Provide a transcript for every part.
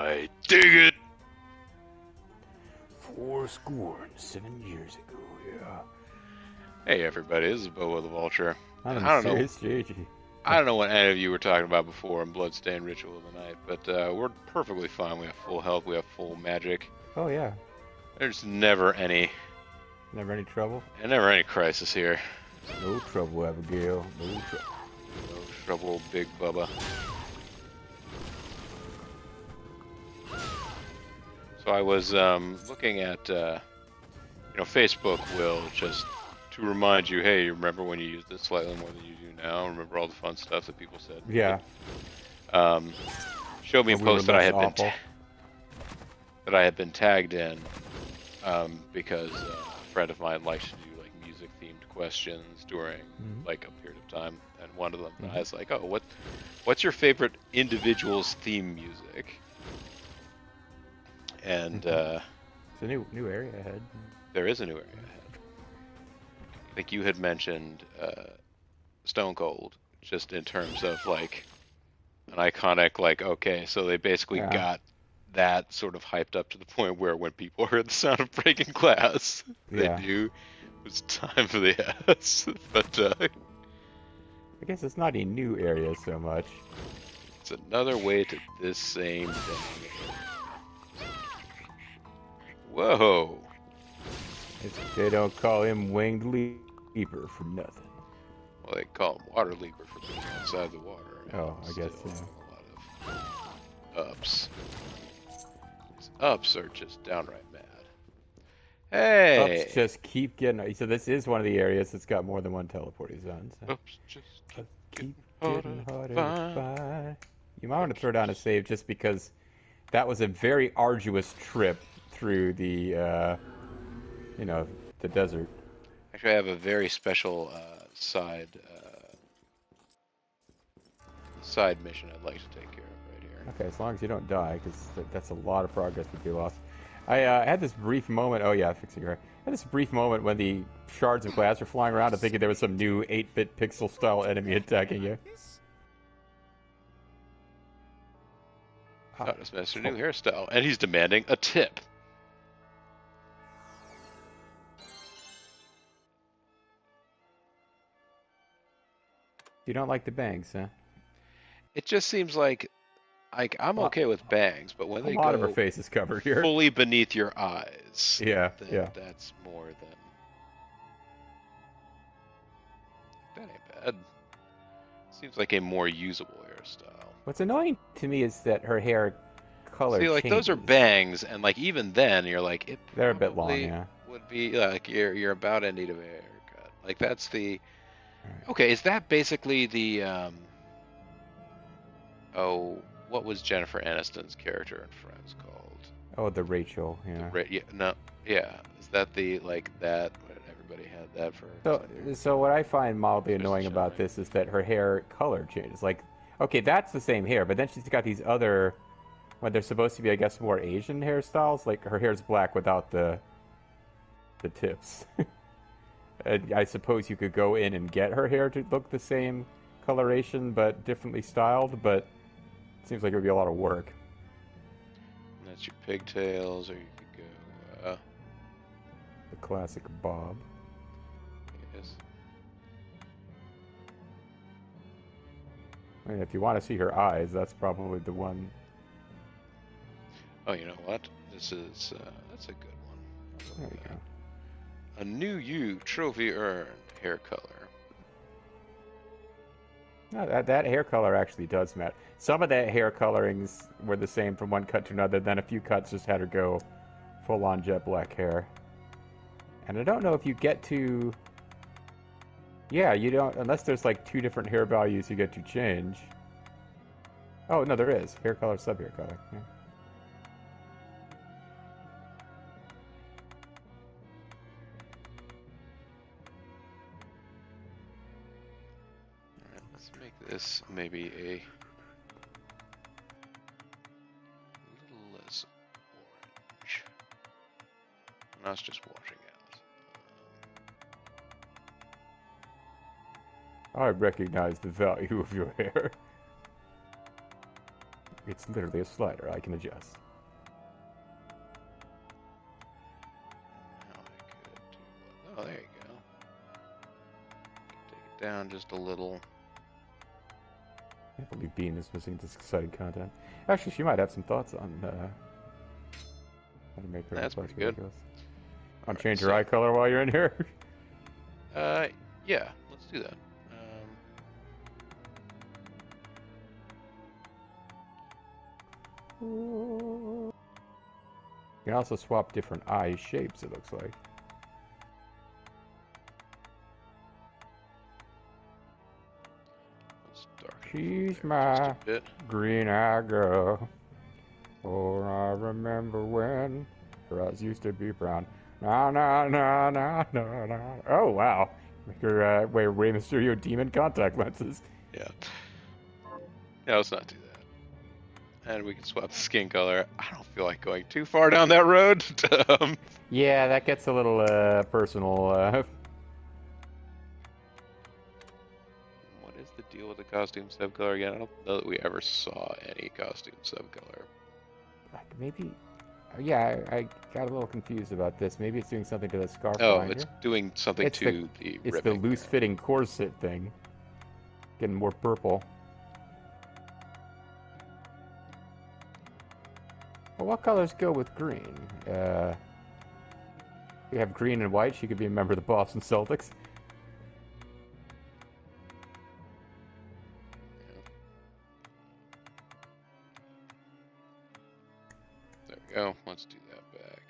I dig it. 7 years ago, yeah. Hey everybody, this is Bo the Vulture. I'm And a I don't know, serious JG. I don't know what any of you were talking about before in Bloodstained Ritual of the Night, but we're perfectly fine. We have full health, we have full magic. Oh, yeah. There's never any Trouble? crisis here. No trouble, Abigail. No trouble. No trouble, Big Bubba. So I was looking at, Facebook will just to remind you, hey, you remember when you used this slightly more than you do now? Remember all the fun stuff that people said? Yeah. Showed me a When we were post that I less had awful. been tagged in because a friend of mine likes to do like music themed questions during like a period of time, and one of them I was like, oh, what's your favorite individual's theme music? And It's a new area ahead. there is a new area ahead. I think you had mentioned Stone Cold, just in terms of like an iconic, like, okay, so they basically got that sort of hyped up to the point where when people heard the sound of breaking glass, they knew it was time for the ass. But I guess it's not a new area so much. it's another way to this same thing. Whoa. They don't call him Winged Leaper for nothing. Well, they call him Water Leaper for being outside the water. Oh, I guess so. A lot of ups. These ups are just downright mad. Hey! Ups just keep getting... So this is one of the areas that's got more than one teleporting zone. So. Ups just keep getting harder to find. You might want to throw down a save just because that was a very arduous trip through the, the desert. Actually, I have a very special side mission I'd like to take care of right here. Okay, as long as you don't die, because that's a lot of progress would be lost. I had this brief moment. Oh yeah, fixing your hair. I had this brief moment when the shards of glass were flying around and thinking there was some new 8-bit pixel style enemy attacking you. Notice Master new hairstyle, and he's demanding a tip. You don't like the bangs, huh? It just seems like I'm okay with bangs, but when they go a lot of go her face is covered here, fully beneath your eyes, yeah, that's more than that ain't bad. Seems like a more usable hairstyle. What's annoying to me is that her hair color See, like changes. those are bangs, and like even then, you're like they're a bit long, yeah. Would be like you're about in need of a haircut. Like that's the okay. Is that basically the what was Jennifer Aniston's character in Friends called? Oh, the Rachel, yeah. Is that the like that? Everybody had that for. So what I find mildly annoying about this is that her hair color changes. Like, okay, that's the same hair, but then she's got these other, when they're supposed to be, I guess, more Asian hairstyles. Like her hair's black without the tips. And I suppose you could go in and get her hair to look the same coloration but differently styled, but it seems like it would be a lot of work. And that's your pigtails, or you could go the classic bob. Yes. I mean, if you want to see her eyes, that's probably the one. Oh, you know what? This is that's a good one. There you go. A new you trophy urn hair color. No, that hair color actually does matter. Some of the hair colorings were the same from one cut to another, then a few cuts just had her go full-on jet black hair. And I don't know if you get to... Yeah, you don't... Unless there's like 2 different hair values you get to change. Oh, no, there is. Hair color, sub-hair color. Yeah. This maybe a little less orange. And that's just washing out. I recognize the value of your hair. It's literally a slider. I can adjust. Now I could do what? Oh, there you go. Take it down just a little. I can't believe Bean is missing this exciting content. Actually, she might have some thoughts on how to make her That's less pretty good. ridiculous. I'll change her eye color while you're in here. Yeah, let's do that. You can also swap different eye shapes, it looks like. Let's darken She's my my green-eyed girl. Oh, I remember when her eyes used to be brown. Na na na na na na. Oh wow, like her Rey Mysterio demon contact lenses. Yeah. Yeah, let's not do that. And we can swap the skin color. I don't feel like going too far down that road. Yeah, that gets a little personal. What is the deal with the costume subcolor again? I don't know that we ever saw any costume subcolor. Maybe. Yeah, I got a little confused about this. Maybe it's doing something to the scarf. Oh, it's doing something it's to the It's ribbing. the loose-fitting corset thing. Getting more purple. Well, what colors go with green? We have green and white. She could be a member of the Boston Celtics. There we go. Let's do that back.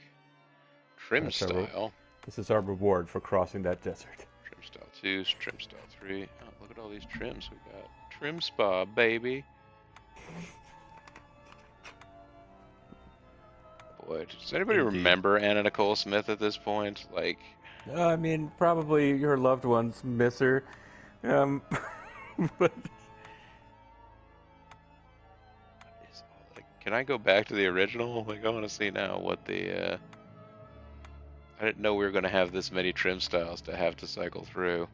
Trim style. This is our reward for crossing that desert. Trim style 2, trim style 3. Oh, look at all these trims we got. Trim spa, baby. Boy, does anybody remember Anna Nicole Smith at this point? Like, I mean, probably your loved ones miss her. But can I go back to the original? Like, I want to see now what the. I didn't know we were going to have this many trim styles to have to cycle through.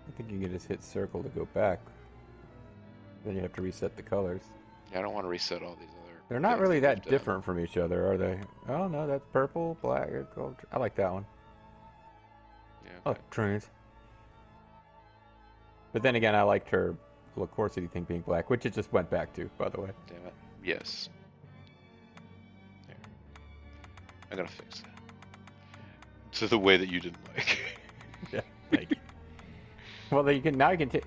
I think you can just hit circle to go back. Then you have to reset the colors. Yeah, I don't want to reset all these other. They're not really that different from each other, are they? Oh no, that's purple, black, gold. I like that one. Yeah. Okay. Oh, trains. But then again, I liked her little corsety thing being black, which it just went back to, by the way. Damn it. Yes. There. I'm gonna fix that. To the way that you didn't like. Yeah, thank you. Well, then you can now. You can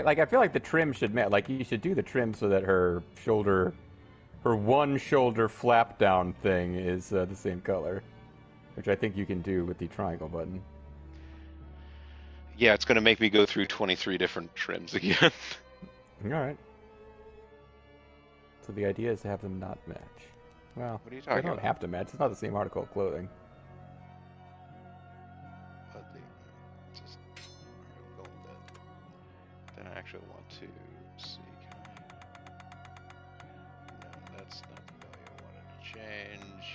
like I feel like the trim should match. Like you should do the trim so that her shoulder, her one shoulder flap down thing is the same color, which I think you can do with the triangle button. Yeah, it's gonna make me go through 23 different trims again. All right. So the idea is to have them not match. Well, what are you talking about? They don't have to match. It's not the same article of clothing. Then I actually want to see. No, that's not the value I wanted to change.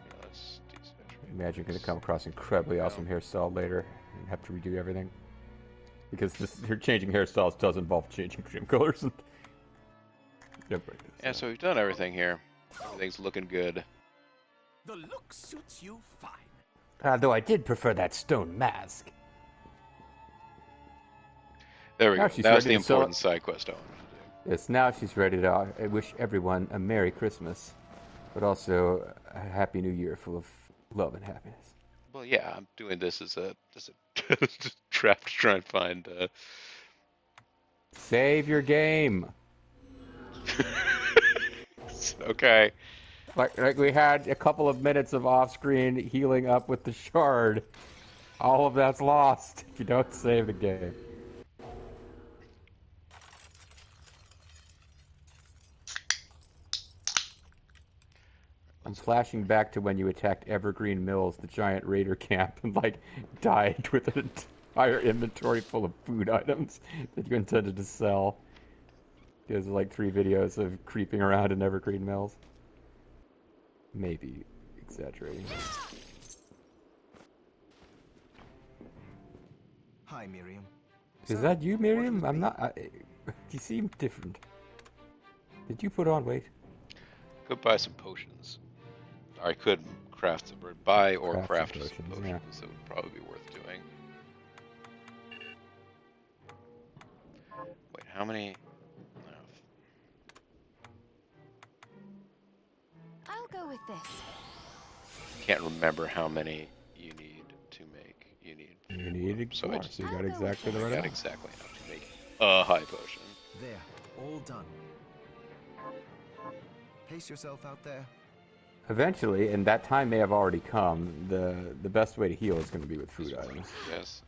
Yeah, let's desaturate. Imagine you're going to come across incredibly awesome hairstyle later and have to redo everything. Because her changing hairstyles does involve changing trim colors. Yeah, so we've done everything here. Everything's looking good. The look suits you fine. Although I did prefer that stone mask. There we go. That's the important side quest I wanted to do. Yes, now she's ready to wish everyone a Merry Christmas, but also a Happy New Year full of love and happiness. Well, yeah, I'm doing this as a trap to try and find. Save your game. Okay. Like we had a couple of minutes of off-screen healing up with the shard. All of that's lost if you don't save the game. I'm flashing back to when you attacked Evergreen Mills, the giant raider camp, and like died with an entire inventory full of food items that you intended to sell. There's like 3 videos of creeping around in Evergreen Mills. Maybe exaggerating. Hi, Miriam. Is that you, Miriam? I'm not. You seem different. Did you put on weight? Could buy some potions. Or I could craft some, or buy or craft some potions. Yeah. That would probably be worth doing. Wait, how many? I'll go with this. Can't remember how many you need to make. You need. So I just got exactly the right got amount. exactly enough to make a high potion. There, all done. Pace yourself out there. Eventually, and that time may have already come, the best way to heal is going to be with food items. Yes.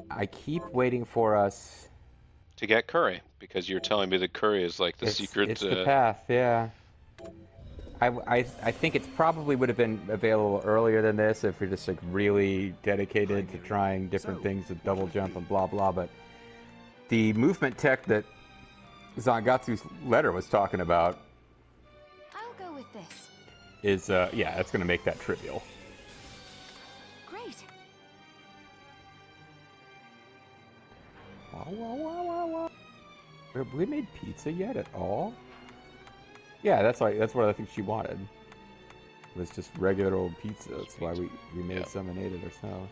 I keep waiting for us To get curry, because you're telling me that curry is like the secret. It's the path, yeah. I think it probably would have been available earlier than this if you're just like really dedicated to trying different things with double jump and blah blah. But the movement tech that Zangatsu's letter was talking about I'll go with this. is yeah, that's going to make that trivial. Great. Wow, wow, wow, wow, wow. Have we made pizza yet at all? Yeah, that's what I think she wanted. It was just regular old pizza. That's why we made some and ate it ourselves.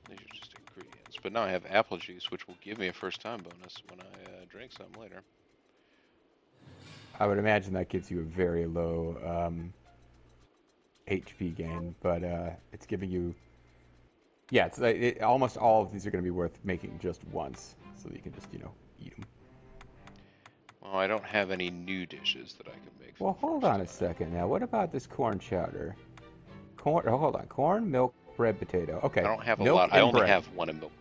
These are just ingredients. But now I have apple juice, which will give me a first time bonus when I drink some later. I would imagine that gives you a very low HP gain, but it's giving you... Yeah, it's almost all of these are going to be worth making just once, so that you can just, eat them. Well, I don't have any new dishes that I can make. Well, hold on a second now. What about this corn chowder? Hold on. Corn, milk, bread, potato. Okay. I don't have a milk lot. I only bread. have one in milk.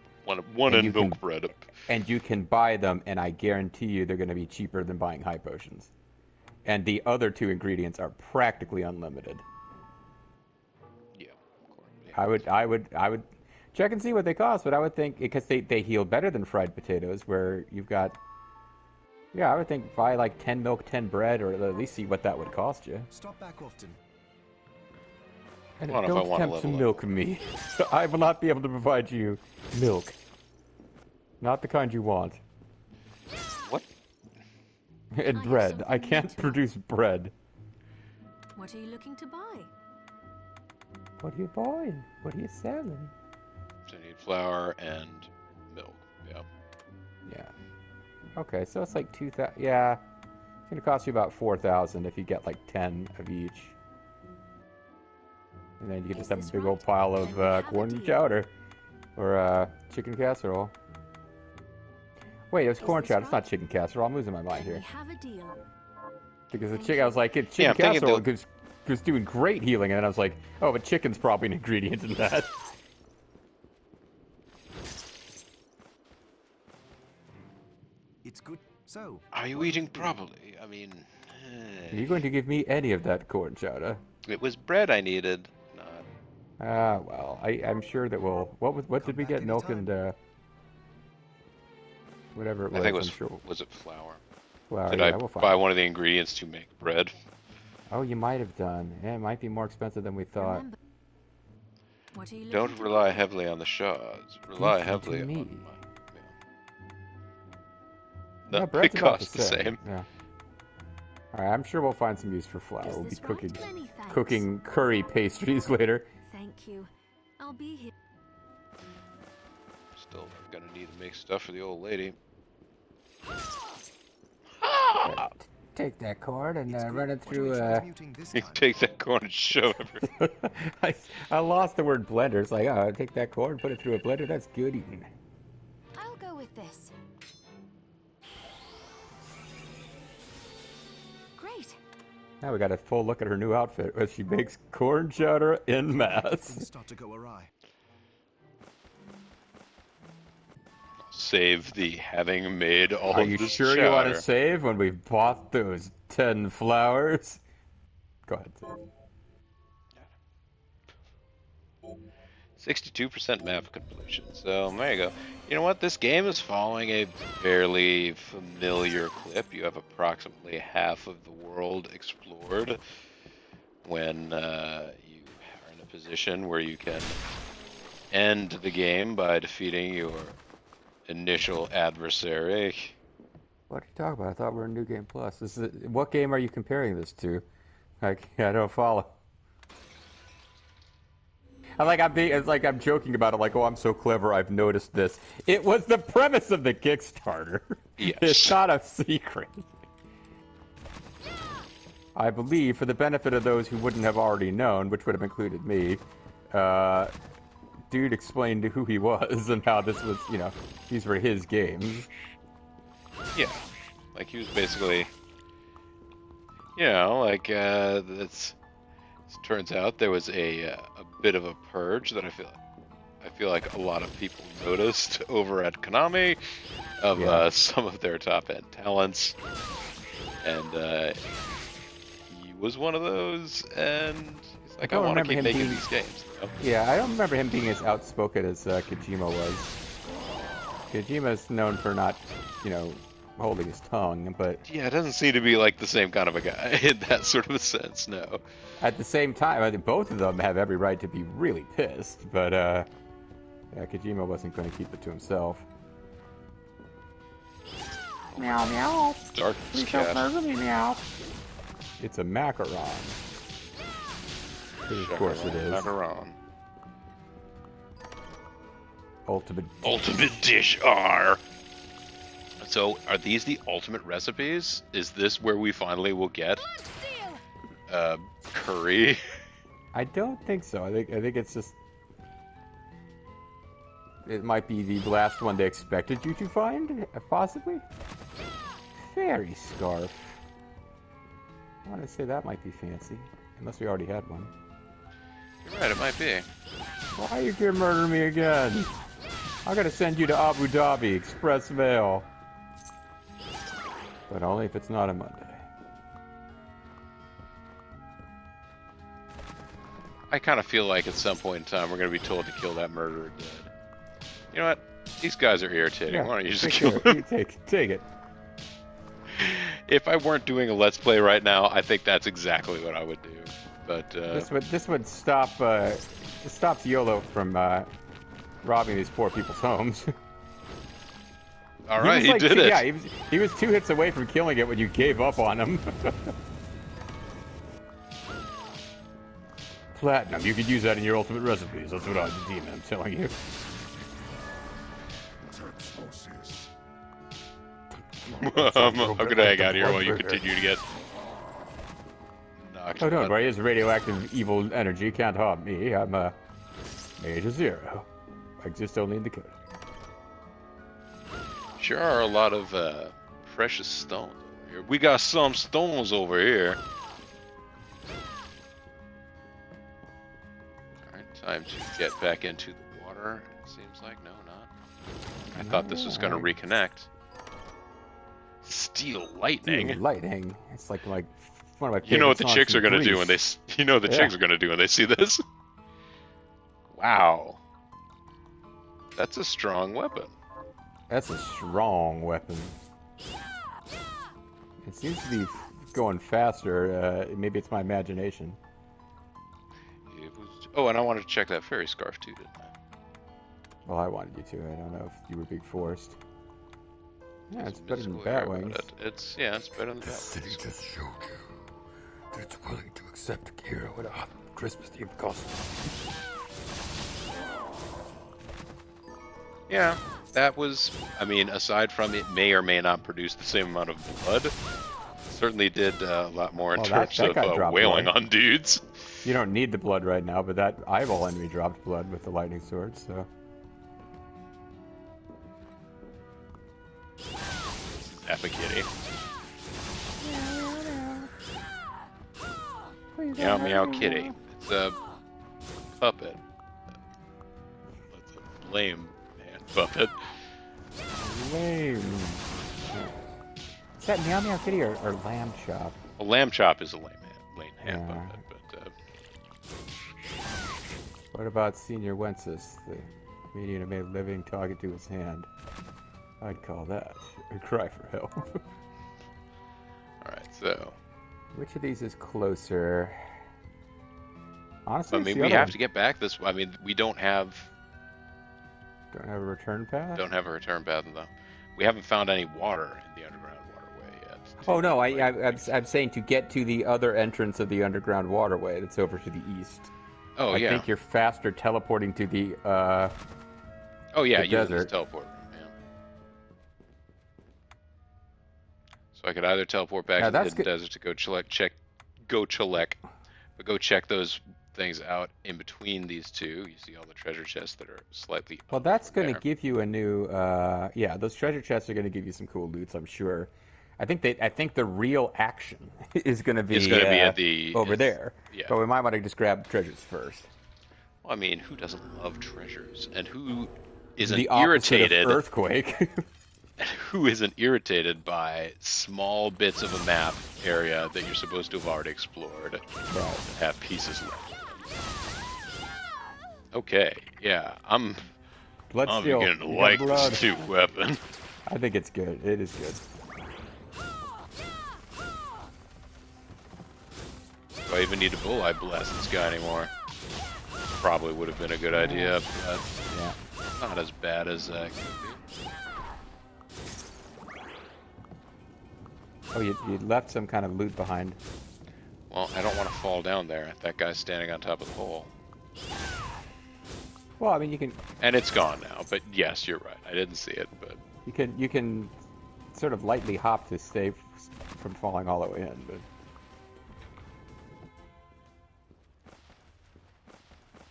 One in milk bread. And you can buy them, and I guarantee you they're going to be cheaper than buying high potions. And the other two ingredients are practically unlimited. Yeah, corn. Yeah. I would check and see what they cost, but I would think because they heal better than fried potatoes, where you've got. Yeah, I would think buy like 10 milk, 10 bread, or at least see what that would cost you. Stop back often. And Well, if I don't want to attempt to level milk me. I will not be able to provide you milk. Not the kind you want. What? And bread. I can't produce bread. What are you looking to buy? What are you buying? What are you selling? So I need flour and milk. Yeah. Yeah. Okay, so it's like 2,000. Yeah. It's going to cost you about 4,000 if you get like 10 of each. And then you can just have a big old pile of corn and chowder. Or chicken casserole. Wait, it was corn chowder. It's not chicken casserole. I'm losing my mind here. We have a deal. Because the chicken, I was like, chicken casserole was doing great healing, and then I was like, oh, but chicken's probably an ingredient in that. It's good. So, Are you eating properly? I mean, Are you going to give me any of that corn chowder? it was bread I needed. Not. Well, I'm sure that we'll... What did we get? Milk and, whatever it was. I think it was. I'm sure. Was it flour? Flour, Did yeah, I we'll find buy out. one of the ingredients to make bread? Oh, you might have done. Yeah, it might be more expensive than we thought. Remember, what are you looking Don't to rely buy? heavily on the shards. Rely Listen to heavily me. on my. Yeah, Yeah. bread's They about cost the same. Yeah. Alright, I'm sure we'll find some use for flour. Is We'll be this right? cooking Many thanks. cooking curry pastries later. Thank you. I'll be here. Still gonna need to make stuff for the old lady. Take that cord and it's run it good. What are through we transmuting this You time? take that corn and shove it. I lost the word blender. It's like, oh, take that cord and put it through a blender. That's good eating. I'll go with this. Great. Now we got a full look at her new outfit as she makes corn chowder en masse. Things start to go awry. Save the having made all Are of you this sure you want to chowder. save when we've bought those 10 flowers? Go ahead, save. 62% map completion. So there you go. You know what? This game is following a fairly familiar clip. You have approximately half of the world explored when you are in a position where you can end the game by defeating your initial adversary. What are you talking about? I thought we were in New Game Plus. What game are you comparing this to? I don't follow. It's like I'm joking about it, like, oh, I'm so clever, I've noticed this. It was the premise of the Kickstarter. Yes. It's not a secret. I believe, for the benefit of those who wouldn't have already known, which would have included me, dude explained who he was and how this was, these were his games. Yeah. Like, he was basically, it turns out there was a bit of a purge that I feel like a lot of people noticed over at Konami of some of their top-end talents. And he was one of those, and he's like, I want to keep making these games. Yeah, I don't remember him being as outspoken as Kojima was. Kojima's known for not, holding his tongue, but... Yeah, it doesn't seem to be like the same kind of a guy in that sort of a sense, no. At the same time, I think both of them have every right to be really pissed, but Kojima wasn't going to keep it to himself. Meow meow. Darkness cat. Meow. It's a macaron. Of course it is. Macaron. Ultimate dish R. So, are these the ultimate recipes? Is this where we finally will get curry? I don't think so. I think it's just... It might be the last one they expected you to find, possibly? Fairy scarf. I want to say that might be fancy, unless we already had one. You're right, it might be. Why you gonna murder me again? I gotta send you to Abu Dhabi, express mail. But only if it's not a Monday. I kind of feel like at some point in time we're going to be told to kill that murderer dead. You know what? These guys are irritating. Yeah, why don't you just kill them? Take it. If I weren't doing a Let's Play right now, I think that's exactly what I would do. But this would stop it stops YOLO from robbing these poor people's homes. All right, he did it. Yeah, he was 2 hits away from killing it when you gave up on him. Platinum, you could use that in your ultimate recipes. That's what I'm telling you. I'm gonna hang out here while you continue to get knocked. Oh, don't worry, his radioactive evil energy can't harm me. I'm Major Zero. I exist only in the code. Sure are a lot of precious stones over here. We got some stones over here. Alright, time to get back into the water. It seems like, no, not. I thought this was going to reconnect. Steel lightning. Steel lightning. It's like one of my favorite You know what the songs chicks from are going to do Grease. when chicks are going to do when they see this. Wow. That's a strong weapon. That's a strong weapon. It seems to be going faster. Maybe it's my imagination. Oh, and I wanted to check that fairy scarf too, didn't I? Well, I wanted you to. I don't know if you were big forced. Yeah, it's better than mystical air about Batwings. it. It's better than The city Batwings. just showed you that it's willing to accept Kira with a Christmas themed costume. Yeah, that was. I mean, aside from it may or may not produce the same amount of blood, certainly did a lot more in Well, terms that guy of dropped wailing blood. on dudes. You don't need the blood right now, but that eyeball enemy dropped blood with the lightning sword, so... Epic kitty. Meow meow kitty. It's a puppet. It's a lame man puppet. Lame. Is that Meow Meow Kitty or Lamb Chop? A lamb chop is a lame hand Yeah. puppet, but What about Senior Wences, the comedian who made a living talking to his hand? I'd call that a cry for help. alright, so. Which of these is closer? Honestly, I mean, we have to get back this. I mean, we don't have Don't have a return path? Don't have a return path, though. We haven't found any water in the underground waterway yet. Oh no, I'm saying to get to the other entrance of the underground waterway that's over to the east. Oh, I think you're faster teleporting to the oh yeah, the using this desert. teleport room, yeah. So I could either teleport back to the hidden desert to go check those those out in between these two. You see all the treasure chests that are slightly Well, that's going to give you a new yeah, those treasure chests are going to give you some cool loots, I'm sure. I think the real action is going to be at the over there. Yeah. But we might want to just grab treasures first. Well, I mean, who doesn't love treasures? And who isn't the opposite irritated of earthquake? who isn't irritated by small bits of a map area that you're supposed to have already explored Right. and have pieces left? Okay, yeah, I'm beginning to like this new weapon. I think it's good. It is good. Do I even need to bulleye blast this guy anymore? Probably would have been a good idea, but yeah, not as bad as could be. Oh, you left some kind of loot behind. Well, I don't want to fall down there. That guy's standing on top of the hole. Well, I mean, you can. And it's gone now. But yes, you're right. I didn't see it, but you can sort of lightly hop to stay from falling all the way in. But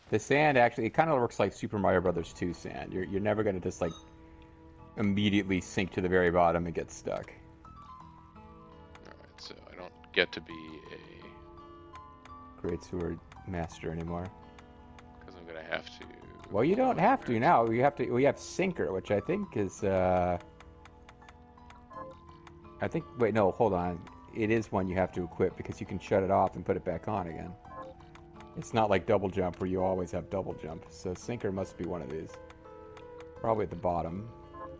the sand actually, it kind of looks like Super Mario Brothers 2 sand. You're never going to just like immediately sink to the very bottom and get stuck. Alright, so I don't get to be a Great Sword Master anymore. Because I'm going to have to... Well, you don't have to now. We have Sinker, which I think is, wait, no, hold on. It is one you have to equip because you can shut it off and put it back on again. It's not like double jump where you always have double jump. So Sinker must be one of these. Probably at the bottom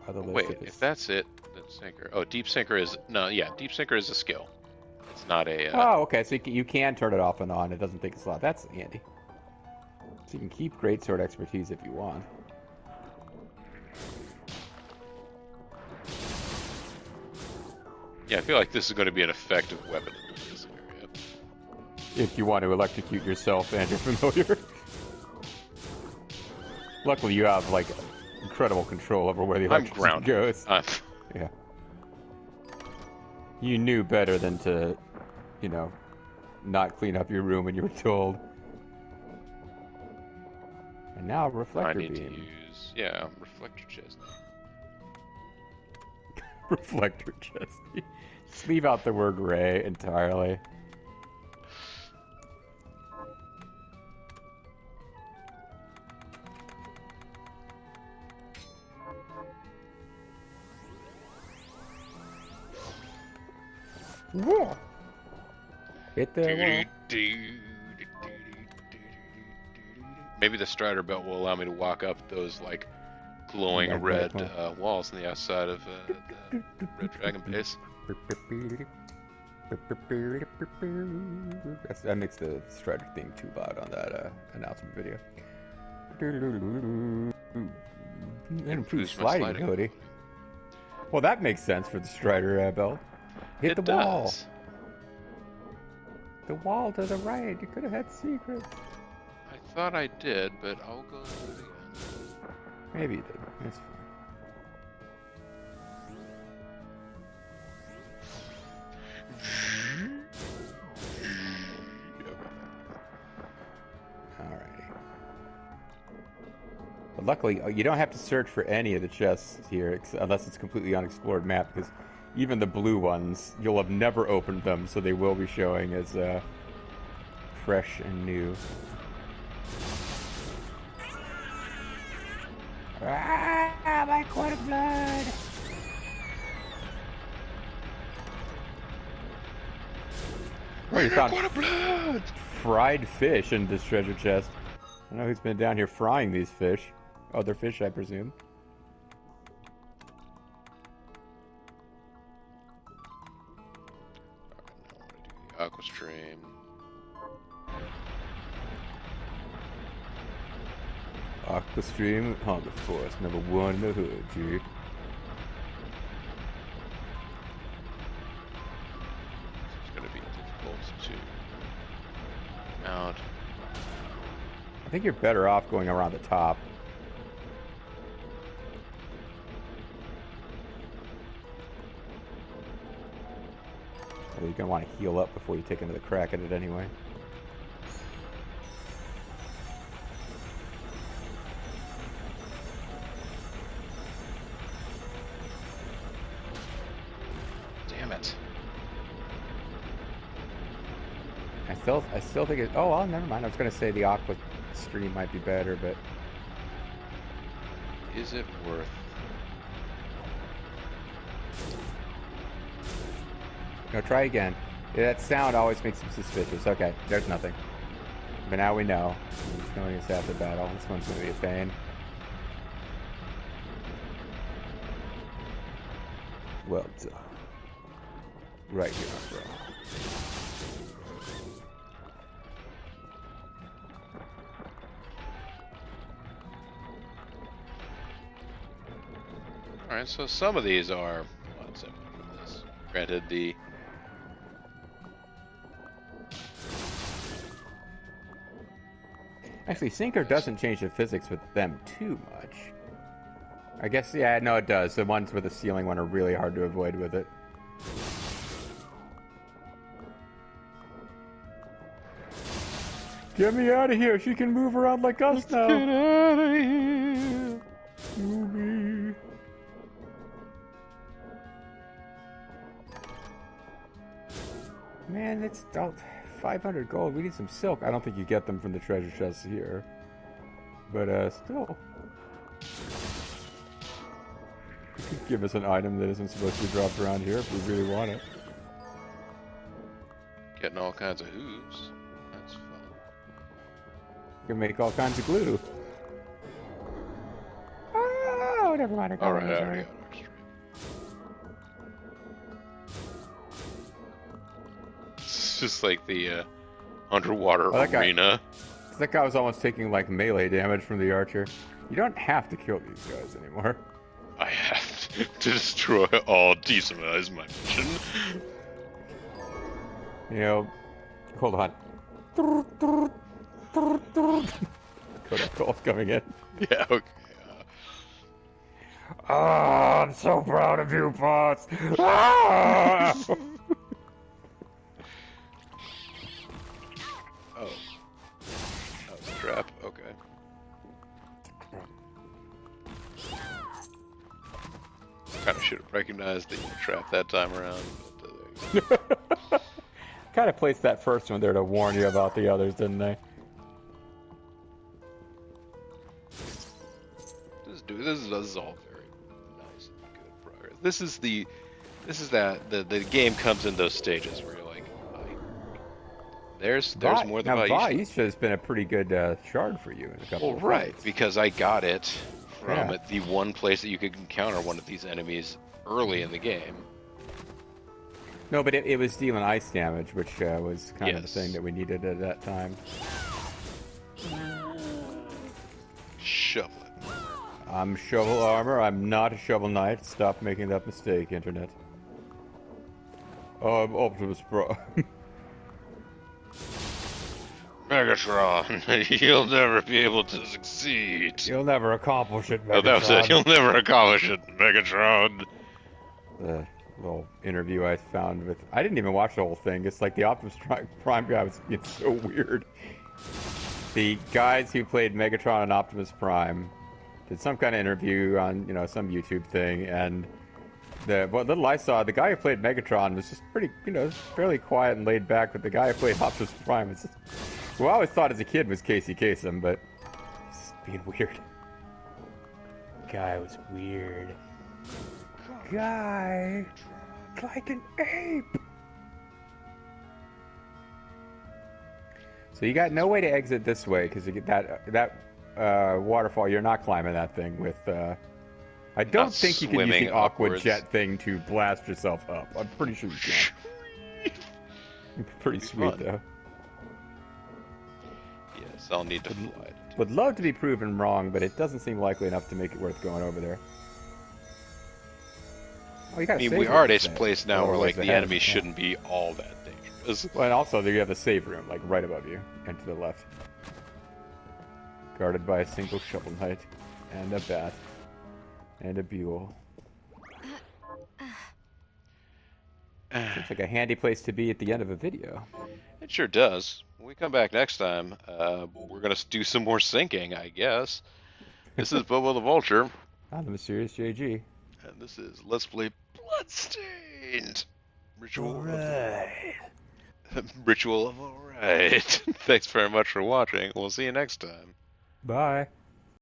of the list. Wait, if that's it, then Sinker. Oh, Deep Sinker is... No, yeah, Deep Sinker is a skill. It's not a... Oh, okay, so you can turn it off and on. It doesn't take a slot. That's handy. So you can keep Greatsword expertise if you want. Yeah, I feel like this is going to be an effective weapon in this area. If you want to electrocute yourself and your familiar. Luckily, you have, like, incredible control over where the electricity goes. Yeah. You knew better than to, you know, not clean up your room when you were told. And now reflector beam. I need to use, yeah, reflector chest. Reflector chest. Just leave out the word ray entirely. Yeah. Hit the wall. Maybe the Strider belt will allow me to walk up those like glowing red walls on the outside of the Red Dragon base. That makes the Strider theme too loud on that announcement video. Improved sliding ability. Well, that makes sense for the Strider belt. Hit the wall. The wall to the right. You could have had secrets. I thought I did, but I'll go through it again. Maybe you did. It's fine. Alrighty. But luckily, you don't have to search for any of the chests here, unless it's a completely unexplored map, because even the blue ones, you'll have never opened them, so they will be showing as fresh and new. Ah, my quart of blood! Oh, you found blood! fried fish in this treasure chest. I don't know who's been down here frying these fish. Other fish, I presume. Aqua stream. Aqua Aqua Stream Hunger Force, number 1 in the hood, G. It's gonna be difficult to mount. I think you're better off going around the top. Or you're gonna want to heal up before you take another crack at it anyway. Damn it. I still think it. Oh well, never mind. I was gonna say the Aqua Stream might be better, but Is it worth? no. Try again. Yeah, that sound always makes him suspicious. Okay, there's nothing. But now we know. He's knowing us after battle. This one's gonna be a pain. Well done. Right here, bro. Alright, so some of these are a lot simpler than this. Granted, the Actually, Sinker doesn't change the physics with them too much. I guess, yeah, no, it does. The ones with the ceiling one are really hard to avoid with it. Get me out of here! She can move around like us now! Get out of here! Movie. Man, it's about 500 gold. We need some silk. I don't think you get them from the treasure chests here. But, still. You could give us an item that isn't supposed to be dropped around here if we really want it. Getting all kinds of hooves. That's fun. You can make all kinds of glue. Oh, never mind. Alright, I already got extra. It's just like the underwater arena. That guy was almost taking like melee damage from the archer. You don't have to kill these guys anymore. I have to destroy all decent. That is my mission. You know, hold on. Kodak Call's coming in. Yeah, okay. Oh, I'm so proud of you, boss. Ah! Oh. That was a trap. Okay. Kind of should have recognized the trap that time around. But, there you go. Kind of placed that first one there to warn you about the others, didn't they? This is all very nice and good progress. This is the game comes in those stages where you're like, there's more than now I Vaisha has been a pretty good shard for you in a couple of right, fights. because I got it from the one place that you could encounter one of these enemies early in the game. No, but it was dealing ice damage, which was kind of the Yes. thing that we needed at that time. Shovel it. I'm shovel armor. I'm not a shovel knight. Stop making that mistake, internet. I'm Optimus Pro. Megatron, you'll never be able to succeed. You'll never accomplish it, Megatron. Oh, that was it. You'll never accomplish it, Megatron. The little interview I found with... I didn't even watch the whole thing. It's like the Optimus Prime guy was being so weird. The guys who played Megatron and Optimus Prime did some kind of interview on, you know, some YouTube thing, and what little I saw, the guy who played Megatron was just pretty, you know, fairly quiet and laid back, but the guy who played Optimus Prime was just... Who I always thought as a kid was Casey Kasem, but just being weird. Guy was weird. Guy, like an ape. So you got no way to exit this way because you get that waterfall. You're not climbing that thing with. I don't Not think you can use swimming the aqua upwards. jet thing to blast yourself up. I'm pretty sure you can. Pretty sweet Fun. though. Yes, I'll need to fly to do Would love to be proven wrong, but it doesn't seem likely enough to make it worth going over there. Oh, you got I mean, save we room are at a today. place now Or where, was like, the ahead, enemies yeah. shouldn't be all that dangerous. Well, and also you have a save room, like right above you, and to the left. Guarded by a single shovel knight, and a bat, and a bugle. Seems like a handy place to be at the end of a video. It sure does. When we come back next time, we're going to do some more sinking, I guess. This is Bobo the Vulture. I'm the Mysterious JG. And this is Let's Play Bloodstained. Ritual Ritual of Alright. Thanks very much for watching. We'll see you next time. Bye.